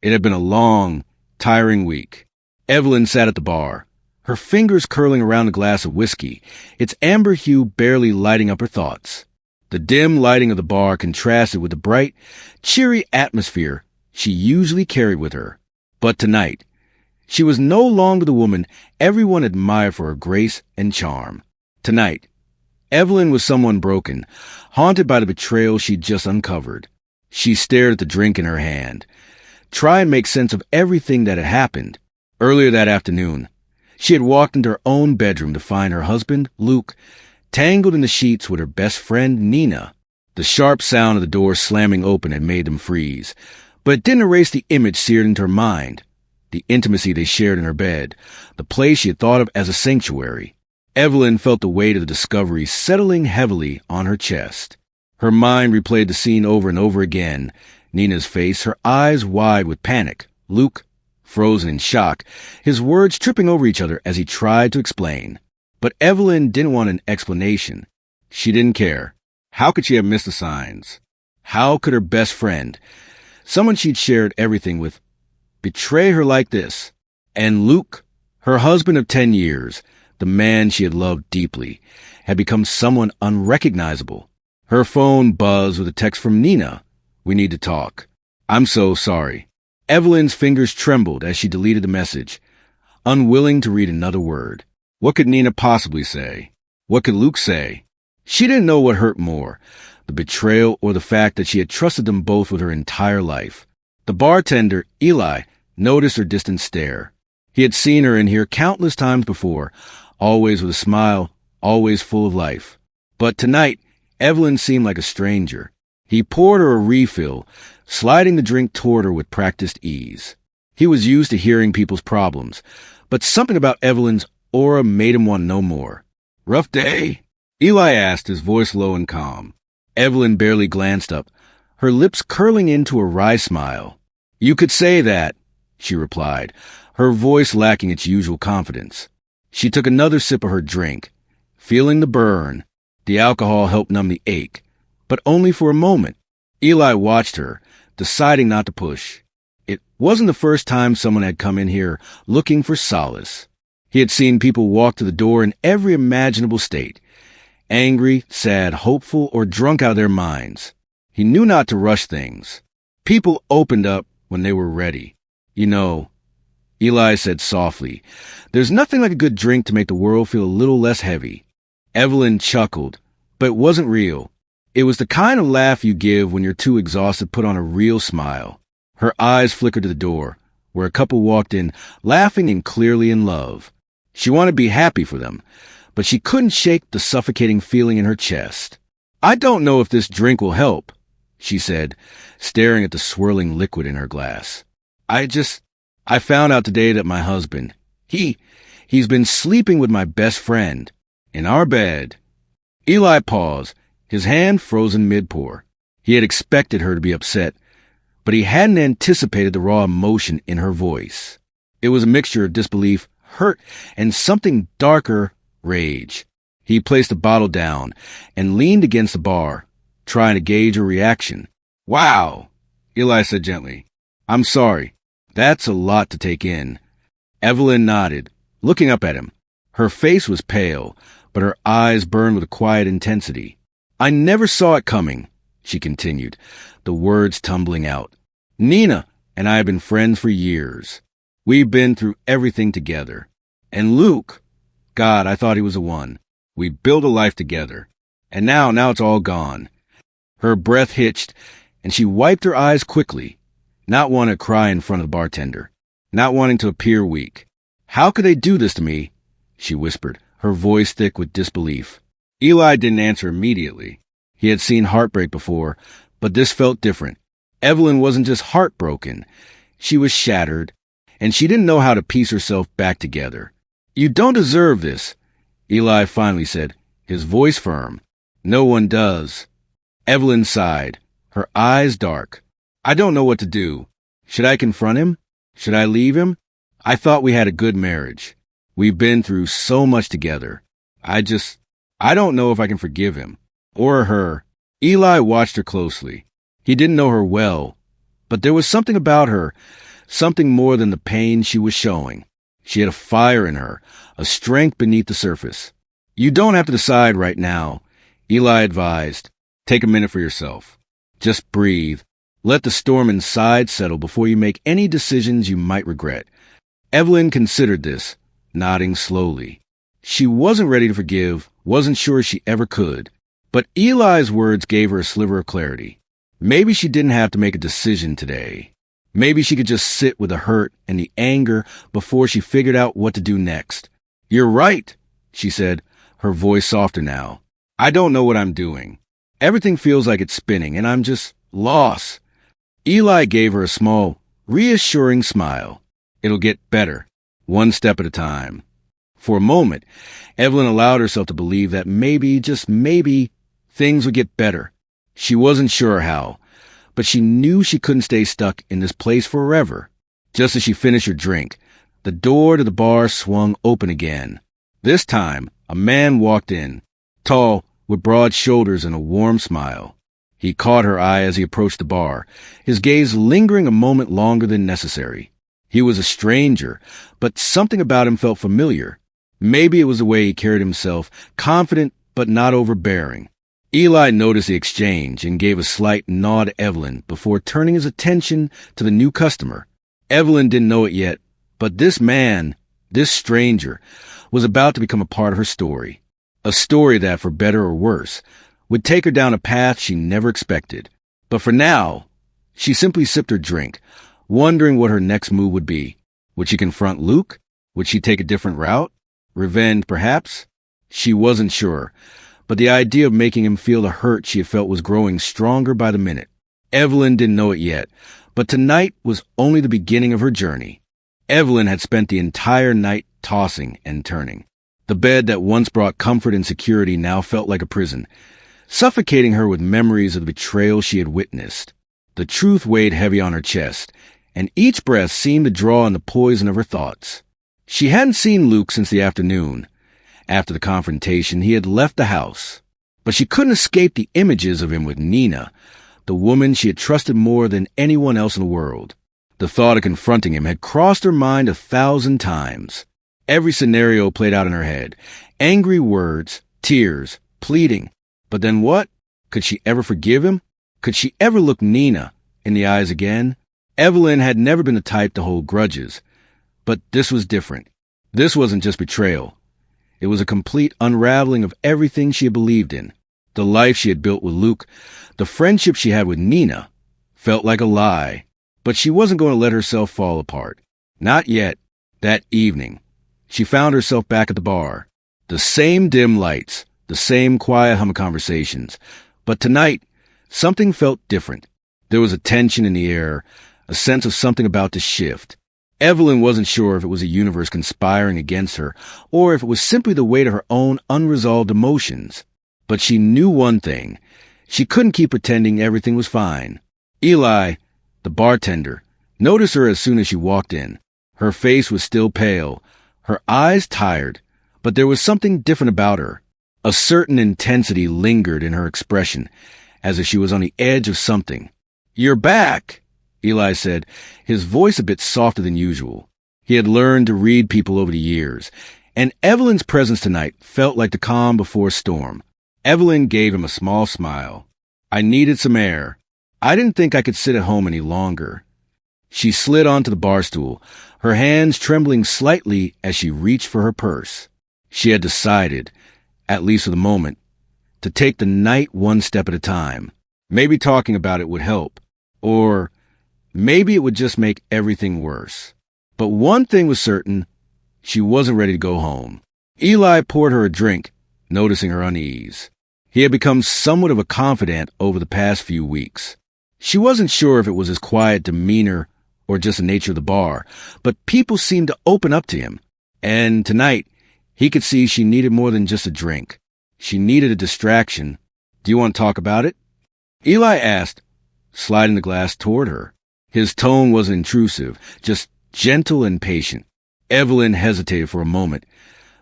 It had been a long, tiring week. Evelyn sat at the bar, her fingers curling around a glass of whiskey, its amber hue barely lighting up her thoughts. The dim lighting of the bar contrasted with the bright, cheery atmosphere she usually carried with her. But tonight, she was no longer the woman everyone admired for her grace and charm. Tonight, Evelyn was someone broken, haunted by the betrayal she'd just uncovered. She stared at the drink in her hand, trying to make sense of everything that had happened. Earlier that afternoon, she had walked into her own bedroom to find her husband, Luke, tangled in the sheets with her best friend, Nina. The sharp sound of the door slamming open had made them freeze, but it didn't erase the image seared into her mind, the intimacy they shared in her bed, the place she had thought of as a sanctuary. Evelyn felt the weight of the discovery settling heavily on her chest. Her mind replayed the scene over and over again. Nina's face, her eyes wide with panic. Luke, frozen in shock, his words tripping over each other as he tried to explain. But Evelyn didn't want an explanation. She didn't care. How could she have missed the signs? How could her best friend, someone she'd shared everything with, betray her like this? And Luke, her husband of 10 years, the man she had loved deeply, had become someone unrecognizable. Her phone buzzed with a text from Nina. "We need to talk. I'm so sorry." Evelyn's fingers trembled as she deleted the message, unwilling to read another word. What could Nina possibly say? What could Luke say? She didn't know what hurt more, the betrayal or the fact that she had trusted them both with her entire life. The bartender, Eli, noticed her distant stare. He had seen her in here countless times before, always with a smile, always full of life. But tonight, Evelyn seemed like a stranger. He poured her a refill, sliding the drink toward her with practiced ease. He was used to hearing people's problems, but something about Evelyn's aura made him want to know more. "Rough day?" Eli asked, his voice low and calm. Evelyn barely glanced up, her lips curling into a wry smile. "You could say that," she replied, her voice lacking its usual confidence. She took another sip of her drink, feeling the burn. The alcohol helped numb the ache, but only for a moment. Eli watched her, deciding not to push. It wasn't the first time someone had come in here looking for solace. He had seen people walk to the door in every imaginable state, angry, sad, hopeful, or drunk out of their minds. He knew not to rush things. People opened up when they were ready. "You know," Eli said softly, "there's nothing like a good drink to make the world feel a little less heavy." Evelyn chuckled, but it wasn't real. It was the kind of laugh you give when you're too exhausted to put on a real smile. Her eyes flickered to the door, where a couple walked in, laughing and clearly in love. She wanted to be happy for them, but she couldn't shake the suffocating feeling in her chest. "I don't know if this drink will help," she said, staring at the swirling liquid in her glass. I found out today that my husband, he's been sleeping with my best friend, in our bed." Eli paused, his hand frozen mid-pour. He had expected her to be upset, but he hadn't anticipated the raw emotion in her voice. It was a mixture of disbelief, hurt, and something darker, rage. He placed the bottle down and leaned against the bar, trying to gauge her reaction. "Wow," Eli said gently. "I'm sorry. That's a lot to take in." Evelyn nodded, looking up at him. Her face was pale, but her eyes burned with a quiet intensity. "I never saw it coming," she continued, the words tumbling out. "Nina and I have been friends for years. We've been through everything together. And Luke, God, I thought he was the one. We built a life together. And now it's all gone." Her breath hitched, and she wiped her eyes quickly, not wanting to cry in front of the bartender, not wanting to appear weak. "How could they do this to me?" she whispered, her voice thick with disbelief. Eli didn't answer immediately. He had seen heartbreak before, but this felt different. Evelyn wasn't just heartbroken. She was shattered, and she didn't know how to piece herself back together. "You don't deserve this," Eli finally said, his voice firm. "No one does." Evelyn sighed, her eyes dark. "I don't know what to do. Should I confront him? Should I leave him? I thought we had a good marriage. We've been through so much together. I don't know if I can forgive him. Or her." Eli watched her closely. He didn't know her well, But there was something about her, something more than the pain she was showing. She had a fire in her, a strength beneath the surface. You don't have to decide right now, Eli advised. Take a minute for yourself. Just breathe. Let the storm inside settle before you make any decisions you might regret. Evelyn considered this, nodding slowly. She wasn't ready to forgive, wasn't sure she ever could. But Eli's words gave her a sliver of clarity. Maybe she didn't have to make a decision today. Maybe she could just sit with the hurt and the anger before she figured out what to do next. You're right, she said, her voice softer now. I don't know what I'm doing. Everything feels like it's spinning, and I'm just lost. Eli gave her a small, reassuring smile. It'll get better, one step at a time. For a moment, Evelyn allowed herself to believe that maybe, just maybe, things would get better. She wasn't sure how, but she knew she couldn't stay stuck in this place forever. Just as she finished her drink, the door to the bar swung open again. This time, a man walked in, tall, with broad shoulders and a warm smile. He caught her eye as he approached the bar, his gaze lingering a moment longer than necessary. He was a stranger, but something about him felt familiar. Maybe it was the way he carried himself, confident but not overbearing. Eli noticed the exchange and gave a slight nod to Evelyn before turning his attention to the new customer. Evelyn didn't know it yet, but this man, this stranger, was about to become a part of her story. A story that, for better or worse, would take her down a path she never expected. But for now, she simply sipped her drink, wondering what her next move would be. Would she confront Luke? Would she take a different route? Revenge, perhaps? She wasn't sure, but the idea of making him feel the hurt she had felt was growing stronger by the minute. Evelyn didn't know it yet, but tonight was only the beginning of her journey. Evelyn had spent the entire night tossing and turning. The bed that once brought comfort and security now felt like a prison, suffocating her with memories of the betrayal she had witnessed. The truth weighed heavy on her chest, and each breath seemed to draw on the poison of her thoughts. She hadn't seen Luke since the afternoon. After the confrontation, he had left the house. But she couldn't escape the images of him with Nina, the woman she had trusted more than anyone else in the world. The thought of confronting him had crossed her mind 1,000 times. Every scenario played out in her head. Angry words, tears, pleading. But then what? Could she ever forgive him? Could she ever look Nina in the eyes again? Evelyn had never been the type to hold grudges. But this was different. This wasn't just betrayal. It was a complete unraveling of everything she had believed in. The life she had built with Luke, the friendship she had with Nina, felt like a lie. But she wasn't going to let herself fall apart. Not yet. That evening, she found herself back at the bar. The same dim lights, the same quiet hum of conversations. But tonight, something felt different. There was a tension in the air, a sense of something about to shift. Evelyn wasn't sure if it was a universe conspiring against her, or if it was simply the weight of her own unresolved emotions. But she knew one thing. She couldn't keep pretending everything was fine. Eli, the bartender, noticed her as soon as she walked in. Her face was still pale, her eyes tired, but there was something different about her. A certain intensity lingered in her expression, as if she was on the edge of something. "You're back," Eli said, his voice a bit softer than usual. He had learned to read people over the years, and Evelyn's presence tonight felt like the calm before a storm. Evelyn gave him a small smile. "I needed some air. I didn't think I could sit at home any longer." She slid onto the bar stool, her hands trembling slightly as she reached for her purse. She had decided, at least for the moment, to take the night one step at a time. Maybe talking about it would help, or maybe it would just make everything worse. But one thing was certain, she wasn't ready to go home. Eli poured her a drink, noticing her unease. He had become somewhat of a confidant over the past few weeks. She wasn't sure if it was his quiet demeanor or just the nature of the bar, but people seemed to open up to him. And tonight, he could see she needed more than just a drink. She needed a distraction. "Do you want to talk about it?" Eli asked, sliding the glass toward her. His tone wasn't intrusive, just gentle and patient. Evelyn hesitated for a moment,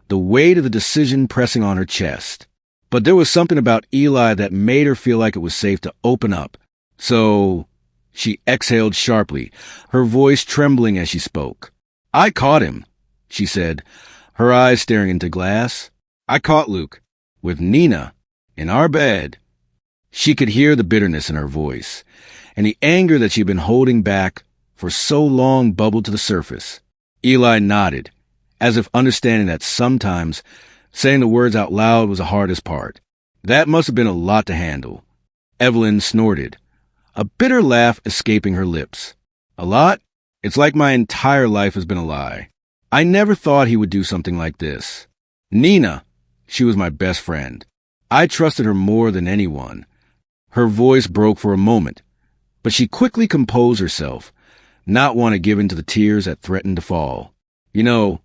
the weight of the decision pressing on her chest. But there was something about Eli that made her feel like it was safe to open up. "So, She exhaled sharply, her voice trembling as she spoke. I caught him, she said, her eyes staring into glass. I caught Luke. With Nina. In our bed. She could hear the bitterness in her voice, and the anger that she'd been holding back for so long bubbled to the surface. Eli nodded, as if understanding that sometimes saying the words out loud was the hardest part. That must have been a lot to handle. Evelyn snorted, a bitter laugh escaping her lips. A lot? It's like my entire life has been a lie. I never thought he would do something like this. Nina, she was my best friend. I trusted her more than anyone. Her voice broke for a moment, but she quickly composed herself, not want to give in to the tears that threatened to fall. You know,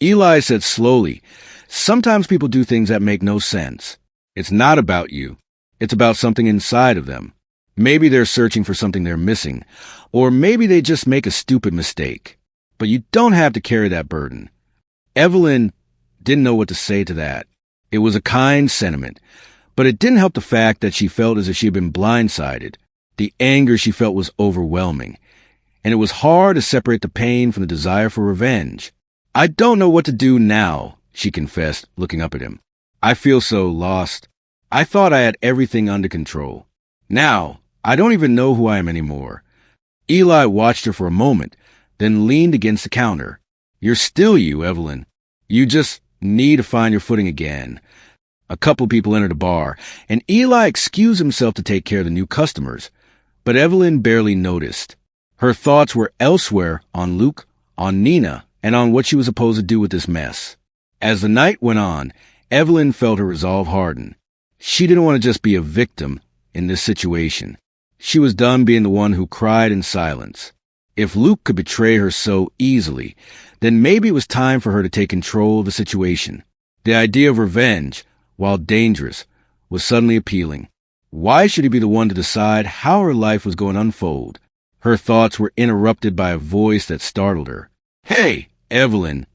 Eli said slowly, sometimes people do things that make no sense. It's not about you. It's about something inside of them. Maybe they're searching for something they're missing, or maybe they just make a stupid mistake. But you don't have to carry that burden. Evelyn didn't know what to say to that. It was a kind sentiment, but it didn't help the fact that she felt as if she had been blindsided. The anger she felt was overwhelming, and it was hard to separate the pain from the desire for revenge. I don't know what to do now, she confessed, looking up at him. I feel so lost. I thought I had everything under control. Now, I don't even know who I am anymore. Eli watched her for a moment, then leaned against the counter. You're still you, Evelyn. You just need to find your footing again. A couple people entered the bar, and Eli excused himself to take care of the new customers, but Evelyn barely noticed. Her thoughts were elsewhere, on Luke, on Nina, and on what she was supposed to do with this mess. As the night went on, Evelyn felt her resolve harden. She didn't want to just be a victim in this situation. She was done being the one who cried in silence. If Luke could betray her so easily, then maybe it was time for her to take control of the situation. The idea of revenge, while dangerous, was suddenly appealing. Why should he be the one to decide how her life was going to unfold? Her thoughts were interrupted by a voice that startled her. Hey, Evelyn,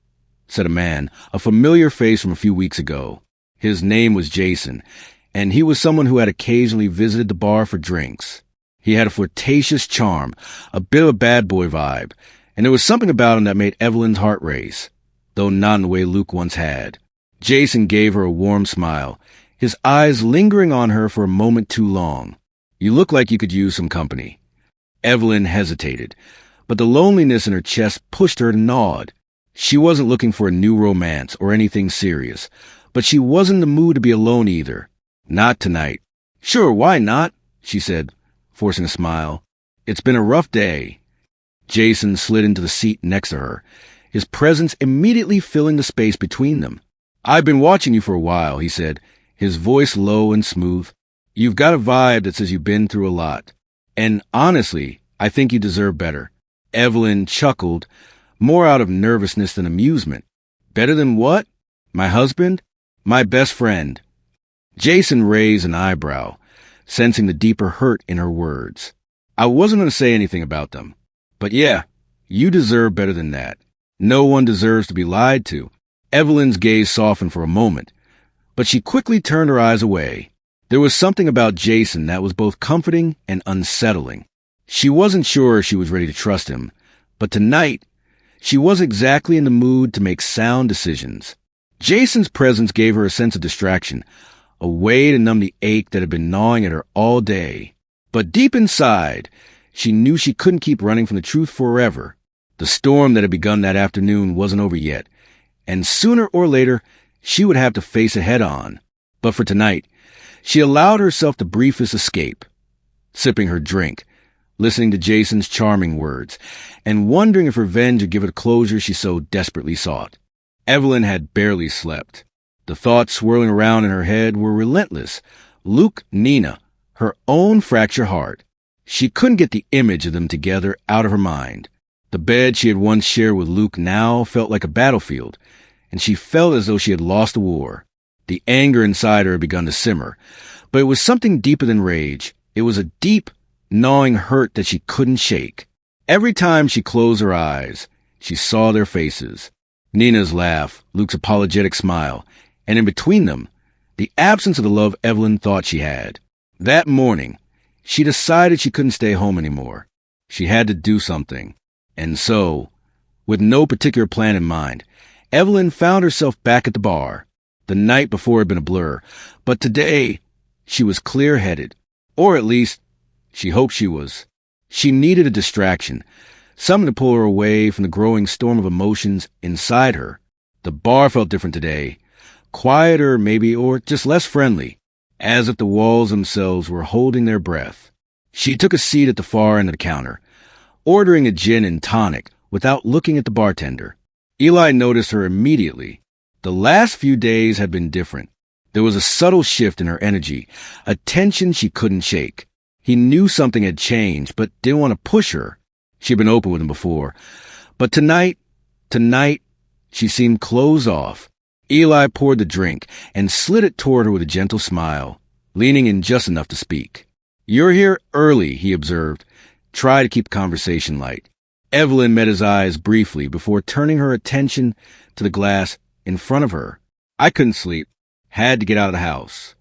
said a man, a familiar face from a few weeks ago. His name was Jason, and he was someone who had occasionally visited the bar for drinks. He had a flirtatious charm, a bit of a bad boy vibe, and there was something about him that made Evelyn's heart race, though not in the way Luke once had. Jason gave her a warm smile, his eyes lingering on her for a moment too long. You look like you could use some company. Evelyn hesitated, but the loneliness in her chest pushed her to nod. She wasn't looking for a new romance or anything serious, but she wasn't in the mood to be alone either. Not tonight. Sure, why not? She said, forcing a smile. It's been a rough day. Jason slid into the seat next to her, his presence immediately filling the space between them. I've been watching you for a while, he said, his voice low and smooth. You've got a vibe that says you've been through a lot. And honestly, I think you deserve better. Evelyn chuckled, more out of nervousness than amusement. Better than what? My husband? My best friend. Jason raised an eyebrow, sensing the deeper hurt in her words. I wasn't going to say anything about them. But yeah, you deserve better than that. No one deserves to be lied to. Evelyn's gaze softened for a moment, but she quickly turned her eyes away. There was something about Jason that was both comforting and unsettling. She wasn't sure she was ready to trust him, but tonight, she wasn't exactly in the mood to make sound decisions. Jason's presence gave her a sense of distraction, a way to numb the ache that had been gnawing at her all day. But deep inside, she knew she couldn't keep running from the truth forever. The storm that had begun that afternoon wasn't over yet, and sooner or later, she would have to face it head-on. But for tonight, she allowed herself the briefest escape, sipping her drink, listening to Jason's charming words, and wondering if revenge would give her the closure she so desperately sought. Evelyn had barely slept. The thoughts swirling around in her head were relentless. Luke, Nina, her own fractured heart. She couldn't get the image of them together out of her mind. The bed she had once shared with Luke now felt like a battlefield, and she felt as though she had lost a war. The anger inside her had begun to simmer, but it was something deeper than rage. It was a deep, gnawing hurt that she couldn't shake. Every time she closed her eyes, she saw their faces. Nina's laugh, Luke's apologetic smile, and in between them, the absence of the love Evelyn thought she had. That morning, She decided she couldn't stay home anymore. She had to do something. And so, with no particular plan in mind, Evelyn found herself back at the bar. The night before had been a blur, but today she was clear-headed. Or at least, she hoped she was. She needed a distraction, something to pull her away from the growing storm of emotions inside her. The bar felt different today. Quieter, maybe, or just less friendly, as if the walls themselves were holding their breath. She took a seat at the far end of the counter, ordering a gin and tonic without looking at the bartender. Eli noticed her immediately. The last few days had been different. There was a subtle shift in her energy, a tension she couldn't shake. He knew something had changed, but didn't want to push her. She'd been open with him before. But tonight, she seemed closed off. Eli poured the drink and slid it toward her with a gentle smile, leaning in just enough to speak. "You're here early," he observed. Try to keep the conversation light. Evelyn met his eyes briefly before turning her attention to the glass in front of her. "I couldn't sleep. Had to get out of the house."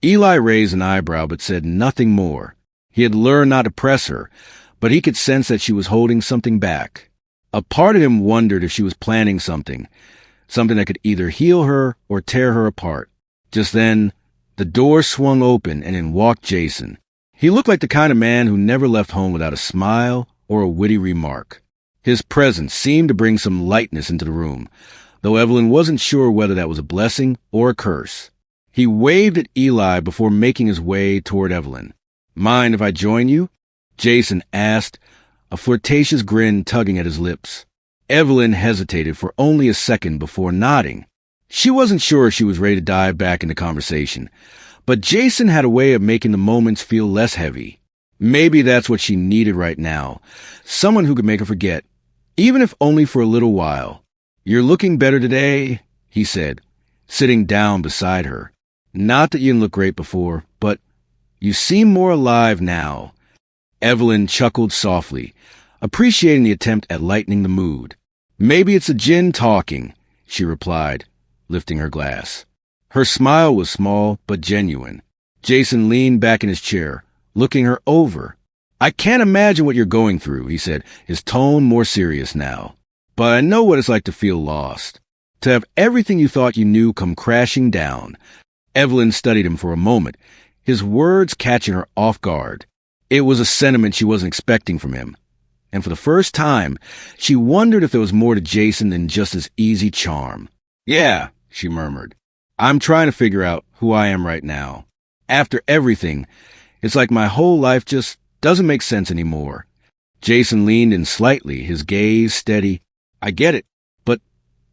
Eli raised an eyebrow but said nothing more. He had learned not to press her, but he could sense that she was holding something back. A part of him wondered if she was planning something that could either heal her or tear her apart. Just then, the door swung open and in walked Jason. He looked like the kind of man who never left home without a smile or a witty remark. His presence seemed to bring some lightness into the room, though Evelyn wasn't sure whether that was a blessing or a curse. He waved at Eli before making his way toward Evelyn. "Mind if I join you?" Jason asked, a flirtatious grin tugging at his lips. Evelyn hesitated for only a second before nodding. She wasn't sure she was ready to dive back into conversation, but Jason had a way of making the moments feel less heavy. Maybe that's what she needed right now, someone who could make her forget, even if only for a little while. "You're looking better today," he said, sitting down beside her. "Not that you didn't look great before, but you seem more alive now." Evelyn chuckled softly, appreciating the attempt at lightening the mood. "Maybe it's a gin talking," she replied, lifting her glass. Her smile was small but genuine. Jason leaned back in his chair, looking her over. "I can't imagine what you're going through," he said, his tone more serious now. "But I know what it's like to feel lost. To have everything you thought you knew come crashing down." Evelyn studied him for a moment, his words catching her off guard. It was a sentiment she wasn't expecting from him. And for the first time, she wondered if there was more to Jason than just his easy charm. "Yeah," she murmured. "I'm trying to figure out who I am right now. After everything, it's like my whole life just doesn't make sense anymore." Jason leaned in slightly, his gaze steady. "I get it, but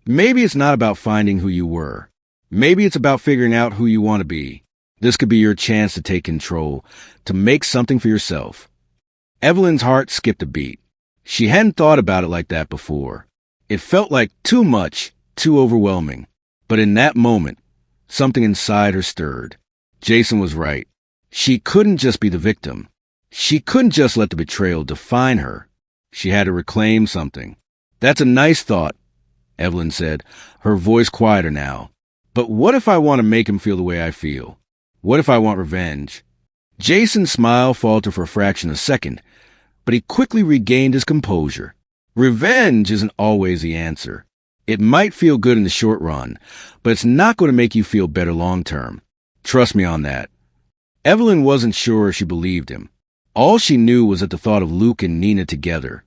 maybe it's not about finding who you were. Maybe it's about figuring out who you want to be. This could be your chance to take control, to make something for yourself." Evelyn's heart skipped a beat. She hadn't thought about it like that before. It felt like too much, too overwhelming. But in that moment, something inside her stirred. Jason was right. She couldn't just be the victim. She couldn't just let the betrayal define her. She had to reclaim something. "That's a nice thought," Evelyn said, her voice quieter now. "But what if I want to make him feel the way I feel? What if I want revenge?" Jason's smile faltered for a fraction of a second, but he quickly regained his composure. Revenge isn't always the answer. It might feel good in the short run, but it's not going to make you feel better long term. Trust me on that. Evelyn wasn't sure she believed him. All she knew was that the thought of Luke and Nina together,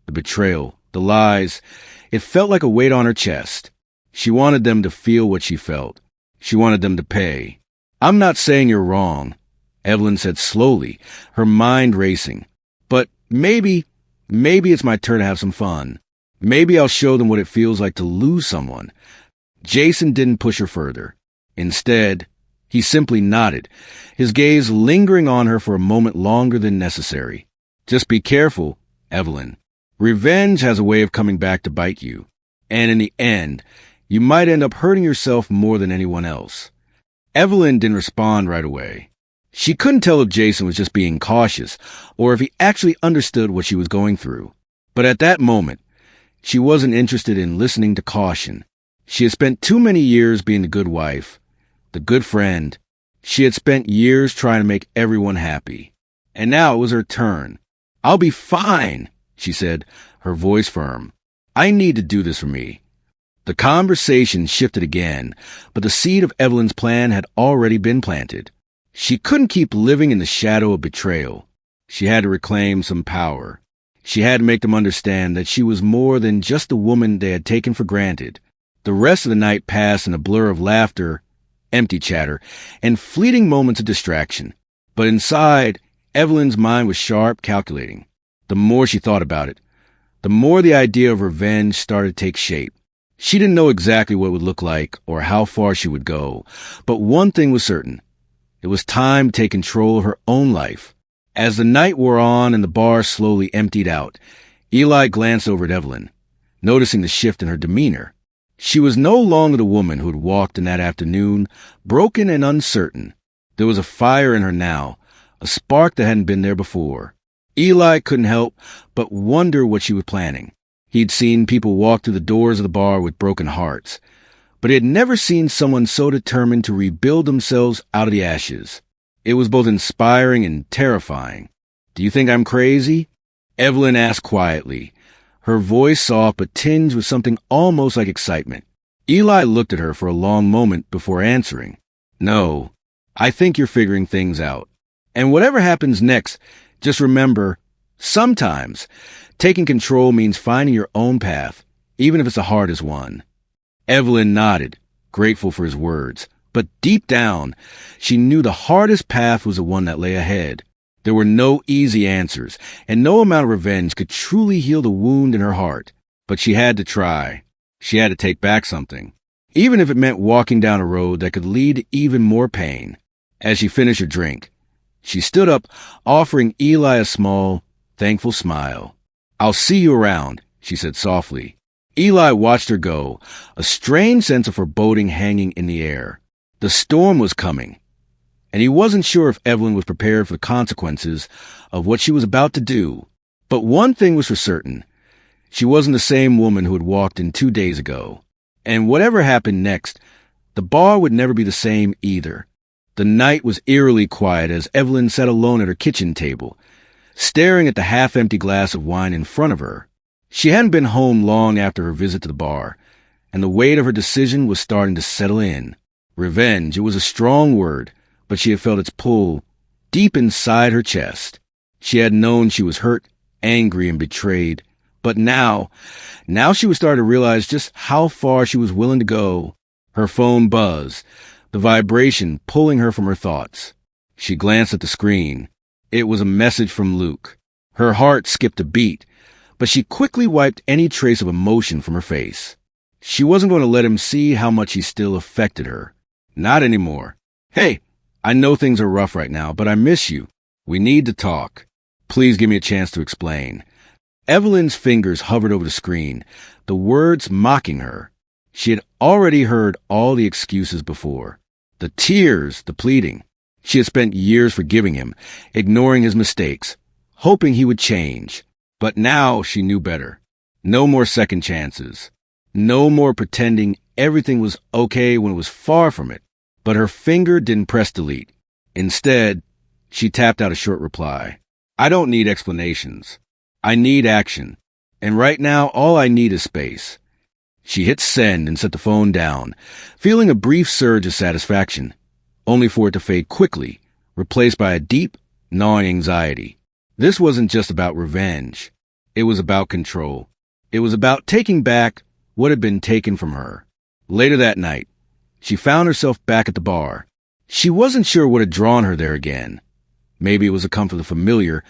the betrayal, the lies, it felt like a weight on her chest. She wanted them to feel what she felt. She wanted them to pay. "I'm not saying you're wrong," Evelyn said slowly, her mind racing. "But maybe it's my turn to have some fun. Maybe I'll show them what it feels like to lose someone." Jason didn't push her further. Instead, he simply nodded, his gaze lingering on her for a moment longer than necessary. "Just be careful, Evelyn. Revenge has a way of coming back to bite you. And in the end, you might end up hurting yourself more than anyone else." Evelyn didn't respond right away. She couldn't tell if Jason was just being cautious or if he actually understood what she was going through. But at that moment, she wasn't interested in listening to caution. She had spent too many years being the good wife, the good friend. She had spent years trying to make everyone happy. And now it was her turn. "I'll be fine," she said, her voice firm. "I need to do this for me." The conversation shifted again, but the seed of Evelyn's plan had already been planted. She couldn't keep living in the shadow of betrayal. She had to reclaim some power. She had to make them understand that she was more than just the woman they had taken for granted. The rest of the night passed in a blur of laughter, empty chatter, and fleeting moments of distraction. But inside, Evelyn's mind was sharp, calculating. The more she thought about it, the more the idea of revenge started to take shape. She didn't know exactly what it would look like or how far she would go, but one thing was certain. It was time to take control of her own life. As the night wore on and the bar slowly emptied out, Eli glanced over at Evelyn, noticing the shift in her demeanor. She was no longer the woman who had walked in that afternoon, broken and uncertain. There was a fire in her now, a spark that hadn't been there before. Eli couldn't help but wonder what she was planning. He'd seen people walk through the doors of the bar with broken hearts, but he had never seen someone so determined to rebuild themselves out of the ashes. It was both inspiring and terrifying. "Do you think I'm crazy?" Evelyn asked quietly, her voice soft but tinged with something almost like excitement. Eli looked at her for a long moment before answering. "No, I think you're figuring things out. And whatever happens next, just remember, sometimes taking control means finding your own path, even if it's the hardest one." Evelyn nodded, grateful for his words. But deep down, she knew the hardest path was the one that lay ahead. There were no easy answers, and no amount of revenge could truly heal the wound in her heart. But she had to try. She had to take back something, even if it meant walking down a road that could lead to even more pain. As she finished her drink, she stood up, offering Eli a small, thankful smile. "I'll see you around," she said softly. Eli watched her go, a strange sense of foreboding hanging in the air. The storm was coming, and he wasn't sure if Evelyn was prepared for the consequences of what she was about to do. But one thing was for certain. She wasn't the same woman who had walked in 2 days ago. And whatever happened next, the bar would never be the same either. The night was eerily quiet as Evelyn sat alone at her kitchen table, staring at the half-empty glass of wine in front of her. She hadn't been home long after her visit to the bar, and the weight of her decision was starting to settle in. Revenge, it was a strong word, but she had felt its pull deep inside her chest. She had known she was hurt, angry, and betrayed, but now she was starting to realize just how far she was willing to go. Her phone buzzed, the vibration pulling her from her thoughts. She glanced at the screen. It was a message from Luke. Her heart skipped a beat, but she quickly wiped any trace of emotion from her face. She wasn't going to let him see how much he still affected her. Not anymore. "Hey, I know things are rough right now, but I miss you. We need to talk. Please give me a chance to explain." Evelyn's fingers hovered over the screen, the words mocking her. She had already heard all the excuses before. The tears, the pleading. She had spent years forgiving him, ignoring his mistakes, hoping he would change. But now she knew better. No more second chances. No more pretending everything was okay when it was far from it. But her finger didn't press delete. Instead, she tapped out a short reply. "I don't need explanations. I need action. And right now, all I need is space." She hit send and set the phone down, feeling a brief surge of satisfaction, only for it to fade quickly, replaced by a deep, gnawing anxiety. This wasn't just about revenge. It was about control. It was about taking back what had been taken from her. Later that night, she found herself back at the bar. She wasn't sure what had drawn her there again. Maybe it was the comfort of the familiar,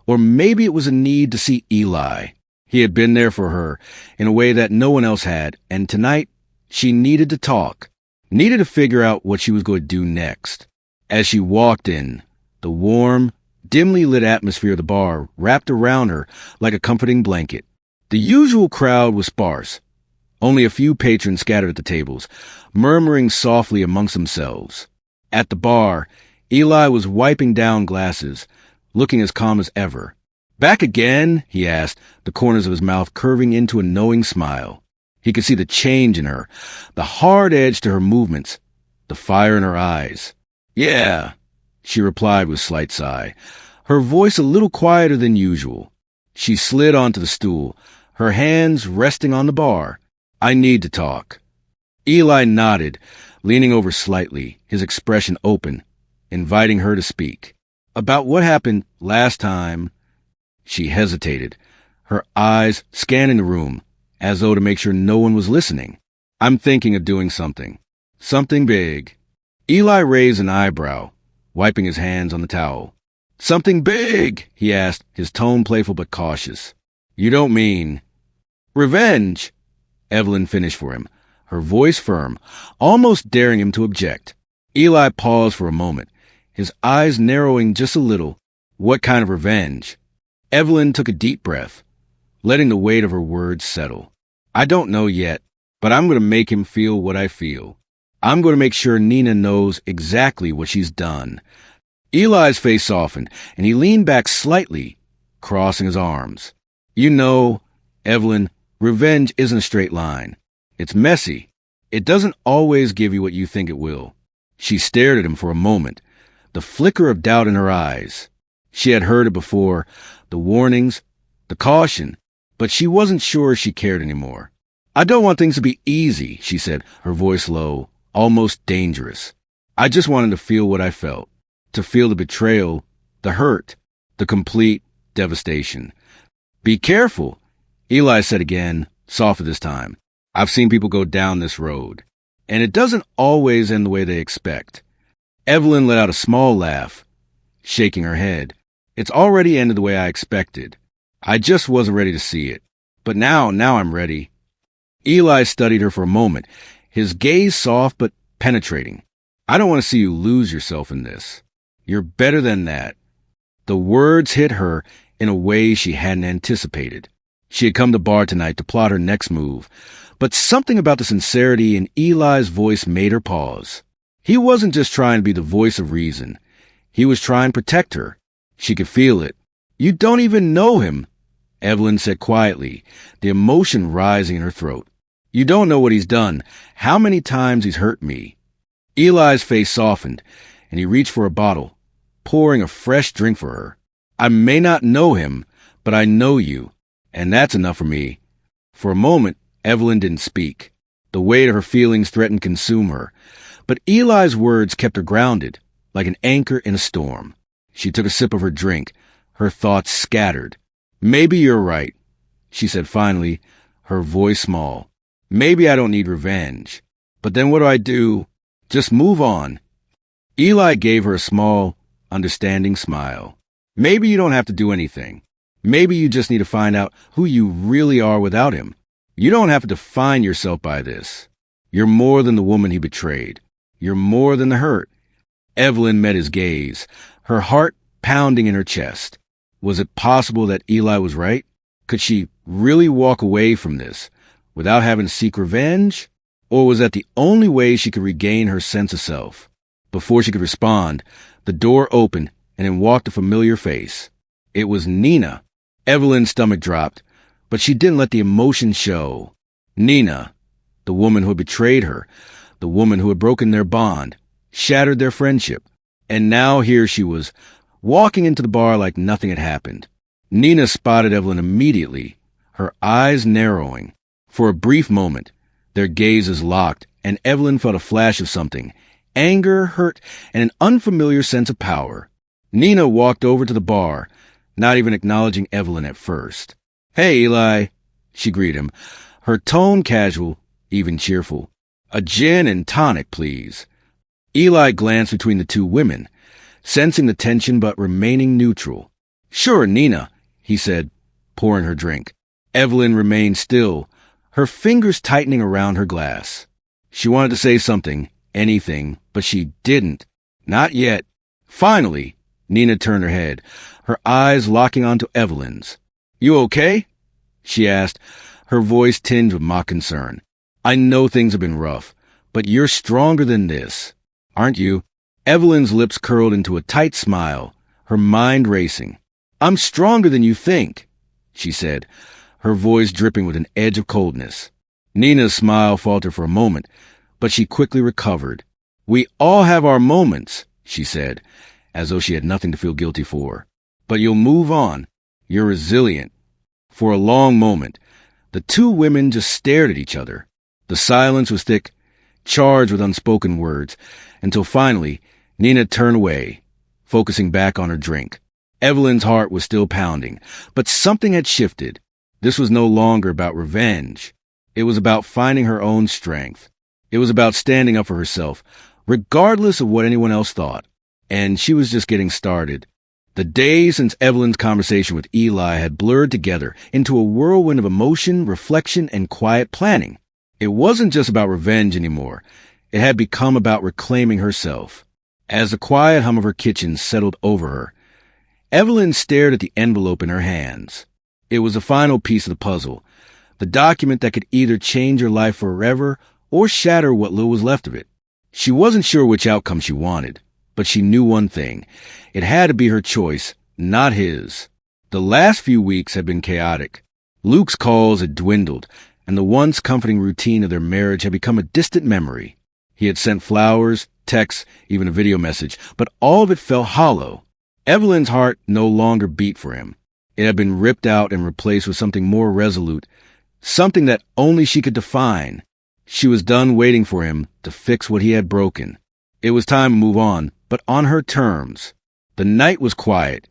or maybe it was a need to see Eli. He had been there for her in a way that no one else had, and tonight she needed to talk, needed to figure out what she was going to do next. As she walked in, the warm, dimly lit atmosphere of the bar wrapped around her like a comforting blanket. The usual crowd was sparse. Only a few patrons scattered at the tables, murmuring softly amongst themselves. At the bar, Eli was wiping down glasses, looking as calm as ever. "Back again?" he asked, the corners of his mouth curving into a knowing smile. He could see the change in her, the hard edge to her movements, the fire in her eyes. "Yeah," she replied with a slight sigh, her voice a little quieter than usual. She slid onto the stool, her hands resting on the bar. I need to talk. Eli nodded, leaning over slightly, his expression open, inviting her to speak. About what happened last time. She hesitated, her eyes scanning the room, as though to make sure no one was listening. I'm thinking of doing something. Something big. Eli raised an eyebrow, wiping his hands on the towel. Something big, he asked, his tone playful but cautious. You don't mean... Revenge, Evelyn finished for him, her voice firm, almost daring him to object. Eli paused for a moment, his eyes narrowing just a little. What kind of revenge? Evelyn took a deep breath, letting the weight of her words settle. I don't know yet, but I'm going to make him feel what I feel. I'm going to make sure Nina knows exactly what she's done. Eli's face softened, and he leaned back slightly, crossing his arms. You know, Evelyn, revenge isn't a straight line. It's messy. It doesn't always give you what you think it will. She stared at him for a moment, the flicker of doubt in her eyes. She had heard it before, the warnings, the caution, but she wasn't sure she cared anymore. I don't want things to be easy, she said, her voice low, almost dangerous. I just wanted to feel what I felt, to feel the betrayal, the hurt, the complete devastation. Be careful, Eli said again, softer this time. I've seen people go down this road, and it doesn't always end the way they expect. Evelyn let out a small laugh, shaking her head. It's already ended the way I expected. I just wasn't ready to see it. But now I'm ready. Eli studied her for a moment, his gaze soft but penetrating. I don't want to see you lose yourself in this. You're better than that. The words hit her in a way she hadn't anticipated. She had come to bar tonight to plot her next move, but something about the sincerity in Eli's voice made her pause. He wasn't just trying to be the voice of reason. He was trying to protect her. She could feel it. You don't even know him, Evelyn said quietly, the emotion rising in her throat. You don't know what he's done, how many times he's hurt me. Eli's face softened, and he reached for a bottle, pouring a fresh drink for her. I may not know him, but I know you, and that's enough for me. For a moment, Evelyn didn't speak. The weight of her feelings threatened to consume her, but Eli's words kept her grounded, like an anchor in a storm. She took a sip of her drink, her thoughts scattered. Maybe you're right, she said finally, her voice small. Maybe I don't need revenge. But then what do I do? Just move on. Eli gave her a small, understanding smile. Maybe you don't have to do anything. Maybe you just need to find out who you really are without him. You don't have to define yourself by this. You're more than the woman he betrayed. You're more than the hurt. Evelyn met his gaze, her heart pounding in her chest. Was it possible that Eli was right? Could she really walk away from this without having to seek revenge? Or was that the only way she could regain her sense of self? Before she could respond, the door opened and in walked a familiar face. It was Nina. Evelyn's stomach dropped, but she didn't let the emotion show. Nina, the woman who had betrayed her, the woman who had broken their bond, shattered their friendship. And now here she was, walking into the bar like nothing had happened. Nina spotted Evelyn immediately, her eyes narrowing. For a brief moment, their gazes locked, and Evelyn felt a flash of something, anger, hurt, and an unfamiliar sense of power. Nina walked over to the bar, not even acknowledging Evelyn at first. Hey, Eli, she greeted him, her tone casual, even cheerful. A gin and tonic, please. Eli glanced between the two women, sensing the tension but remaining neutral. Sure, Nina, he said, pouring her drink. Evelyn remained still, her fingers tightening around her glass. She wanted to say something, anything, but she didn't. Not yet. Finally, Nina turned her head, her eyes locking onto Evelyn's. You okay? She asked, her voice tinged with mock concern. I know things have been rough, but you're stronger than this, aren't you? Evelyn's lips curled into a tight smile, her mind racing. I'm stronger than you think, she said, her voice dripping with an edge of coldness. Nina's smile faltered for a moment, but she quickly recovered. We all have our moments, she said, as though she had nothing to feel guilty for. But you'll move on. You're resilient. For a long moment, the two women just stared at each other. The silence was thick, charged with unspoken words, until finally, Nina turned away, focusing back on her drink. Evelyn's heart was still pounding, but something had shifted. This was no longer about revenge. It was about finding her own strength. It was about standing up for herself, regardless of what anyone else thought. And she was just getting started. The days since Evelyn's conversation with Eli had blurred together into a whirlwind of emotion, reflection, and quiet planning. It wasn't just about revenge anymore. It had become about reclaiming herself. As the quiet hum of her kitchen settled over her, Evelyn stared at the envelope in her hands. It was the final piece of the puzzle, the document that could either change her life forever or shatter what little was left of it. She wasn't sure which outcome she wanted, but she knew one thing. It had to be her choice, not his. The last few weeks had been chaotic. Luke's calls had dwindled, and the once comforting routine of their marriage had become a distant memory. He had sent flowers, texts, even a video message, but all of it felt hollow. Evelyn's heart no longer beat for him. It had been ripped out and replaced with something more resolute, something that only she could define. She was done waiting for him to fix what he had broken. It was time to move on, but on her terms. The night was quiet,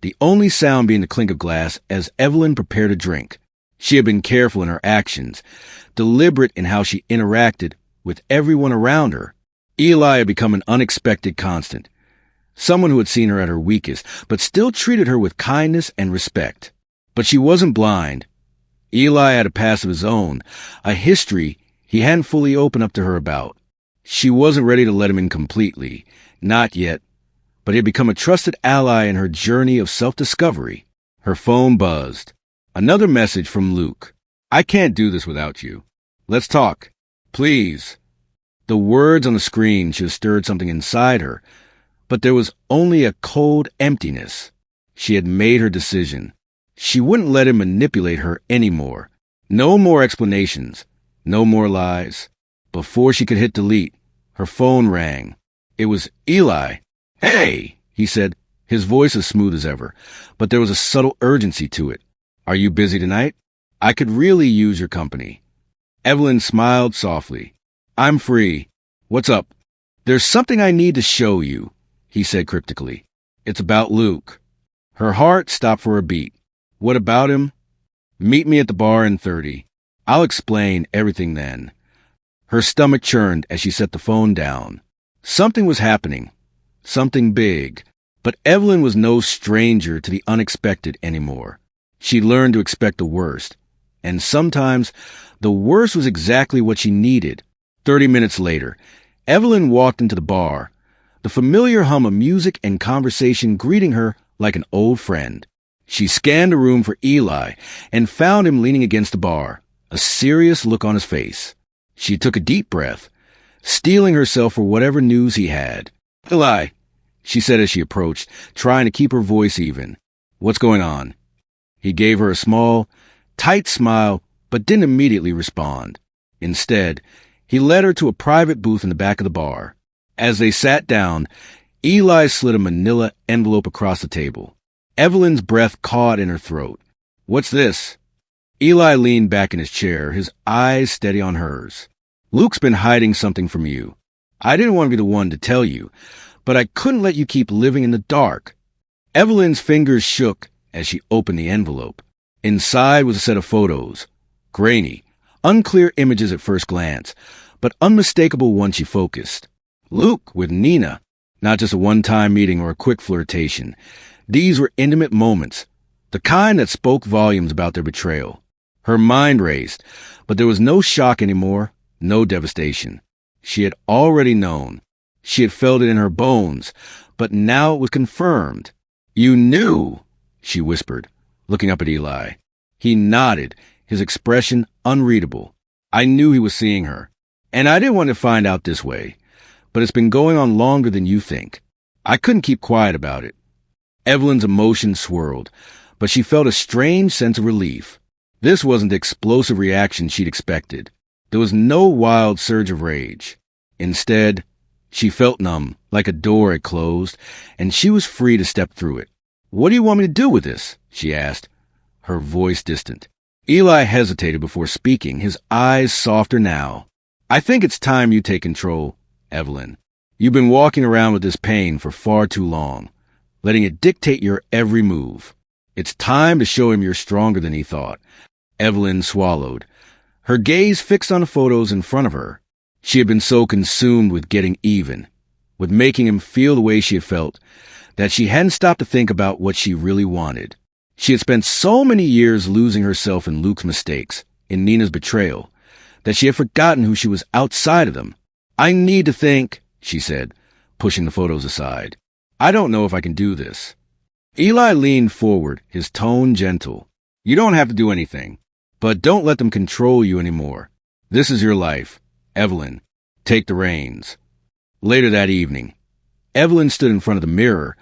the only sound being the clink of glass as Evelyn prepared a drink. She had been careful in her actions, deliberate in how she interacted with everyone around her. Eli had become an unexpected constant, someone who had seen her at her weakest, but still treated her with kindness and respect. But she wasn't blind. Eli had a past of his own, a history he hadn't fully opened up to her about. She wasn't ready to let him in completely, not yet, but he had become a trusted ally in her journey of self-discovery. Her phone buzzed. Another message from Luke. "I can't do this without you. Let's talk. Please." The words on the screen should have stirred something inside her, but there was only a cold emptiness. She had made her decision. She wouldn't let him manipulate her anymore. No more explanations. No more lies. Before she could hit delete, her phone rang. It was Eli. "Hey," he said, his voice as smooth as ever, but there was a subtle urgency to it. "Are you busy tonight? I could really use your company." Evelyn smiled softly. "I'm free. What's up?" "There's something I need to show you," he said cryptically. "It's about Luke." Her heart stopped for a beat. "What about him?" "Meet me at the bar in 30. I'll explain everything then." Her stomach churned as she set the phone down. Something was happening. Something big. But Evelyn was no stranger to the unexpected anymore. She learned to expect the worst. And sometimes, the worst was exactly what she needed. 30 minutes later, Evelyn walked into the bar, the familiar hum of music and conversation greeting her like an old friend. She scanned the room for Eli and found him leaning against the bar, a serious look on his face. She took a deep breath, steeling herself for whatever news he had. "Eli," she said as she approached, trying to keep her voice even. "What's going on?" He gave her a small, tight smile, but didn't immediately respond. Instead, he led her to a private booth in the back of the bar. As they sat down, Eli slid a manila envelope across the table. Evelyn's breath caught in her throat. "What's this?" Eli leaned back in his chair, his eyes steady on hers. "Luke's been hiding something from you. I didn't want to be the one to tell you, but I couldn't let you keep living in the dark." Evelyn's fingers shook as she opened the envelope. Inside was a set of photos. Grainy, unclear images at first glance, but unmistakable once she focused. Luke with Nina, not just a one-time meeting or a quick flirtation. These were intimate moments, the kind that spoke volumes about their betrayal. Her mind raced, but there was no shock anymore, no devastation. She had already known. She had felt it in her bones, but now it was confirmed. "You knew," she whispered, looking up at Eli. He nodded, his expression unreadable. "I knew he was seeing her, and I didn't want to find out this way, but it's been going on longer than you think. I couldn't keep quiet about it." Evelyn's emotions swirled, but she felt a strange sense of relief. This wasn't the explosive reaction she'd expected. There was no wild surge of rage. Instead, she felt numb, like a door had closed, and she was free to step through it. "What do you want me to do with this?" she asked, her voice distant. Eli hesitated before speaking, his eyes softer now. "I think it's time you take control, Evelyn. You've been walking around with this pain for far too long, letting it dictate your every move. It's time to show him you're stronger than he thought." Evelyn swallowed, her gaze fixed on the photos in front of her. She had been so consumed with getting even, with making him feel the way she had felt, that she hadn't stopped to think about what she really wanted. She had spent so many years losing herself in Luke's mistakes, in Nina's betrayal, that she had forgotten who she was outside of them. "I need to think," she said, pushing the photos aside. "I don't know if I can do this." Eli leaned forward, his tone gentle. "You don't have to do anything, but don't let them control you anymore. This is your life. Evelyn, take the reins." Later that evening, Evelyn stood in front of the mirror,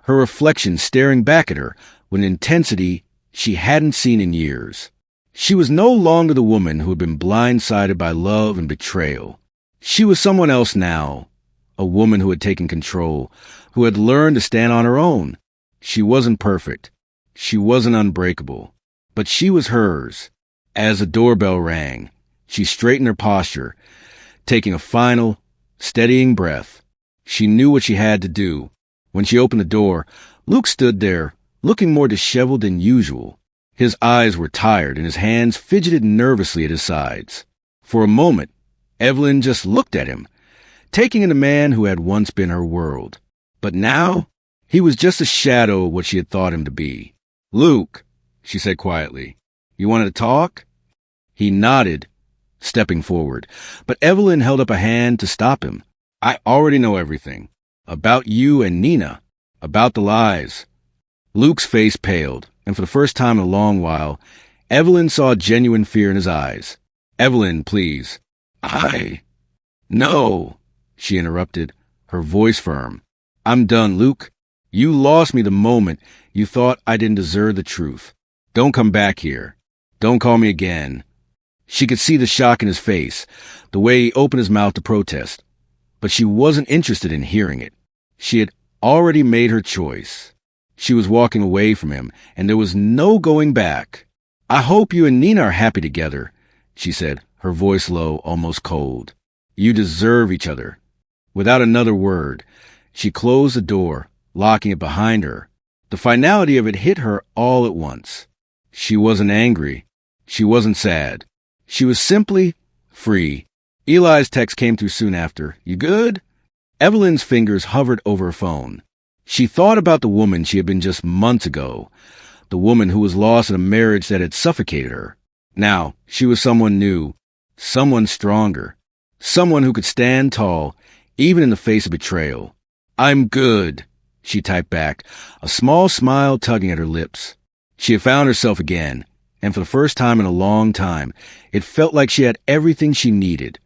her reflection staring back at her with an intensity she hadn't seen in years. She was no longer the woman who had been blindsided by love and betrayal. She was someone else now, a woman who had taken control, who had learned to stand on her own. She wasn't perfect. She wasn't unbreakable. But she was hers. As the doorbell rang, she straightened her posture, taking a final, steadying breath. She knew what she had to do. When she opened the door, Luke stood there, looking more disheveled than usual. His eyes were tired and his hands fidgeted nervously at his sides. For a moment, Evelyn just looked at him, taking in the man who had once been her world. But now, he was just a shadow of what she had thought him to be. "Luke," she said quietly, "you wanted to talk?" He nodded, stepping forward, but Evelyn held up a hand to stop him. "I already know everything. About you and Nina. About the lies." Luke's face paled, and for the first time in a long while, Evelyn saw genuine fear in his eyes. "Evelyn, please." "No," she interrupted, her voice firm. "I'm done, Luke. You lost me the moment you thought I didn't deserve the truth. Don't come back here. Don't call me again." She could see the shock in his face, the way he opened his mouth to protest. But she wasn't interested in hearing it. She had already made her choice. She was walking away from him, and there was no going back. "I hope you and Nina are happy together," she said, her voice low, almost cold. "You deserve each other." Without another word, she closed the door, locking it behind her. The finality of it hit her all at once. She wasn't angry. She wasn't sad. She was simply free. Eli's text came through soon after. "You good?" Evelyn's fingers hovered over her phone. She thought about the woman she had been just months ago, the woman who was lost in a marriage that had suffocated her. Now, she was someone new, someone stronger, someone who could stand tall, even in the face of betrayal. "I'm good," she typed back, a small smile tugging at her lips. She had found herself again, and for the first time in a long time, it felt like she had everything she needed.